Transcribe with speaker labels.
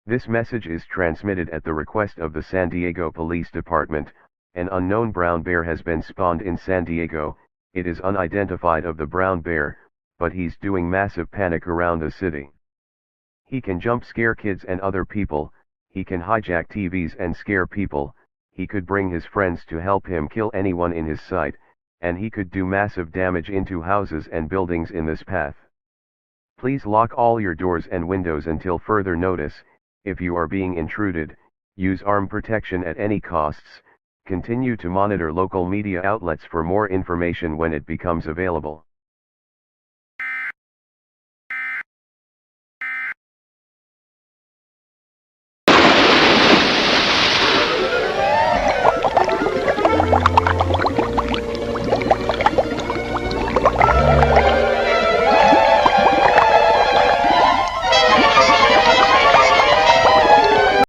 Speaker 1: This message is transmitted at the request of the San Diego Police Department. An unknown brown bear has been spawned in San Diego. It is unidentified of the brown bear, but he's doing massive panic around the city. He can jump scare kids and other people, he can hijack TVs and scare people, he could bring his friends to help him kill anyone in his sight, and he could do massive damage into houses and buildings in this path. Please lock all your doors and windows until further notice. If you are being intruded, use arm protection at any costs. Continue to monitor local media outlets for more information when it becomes available.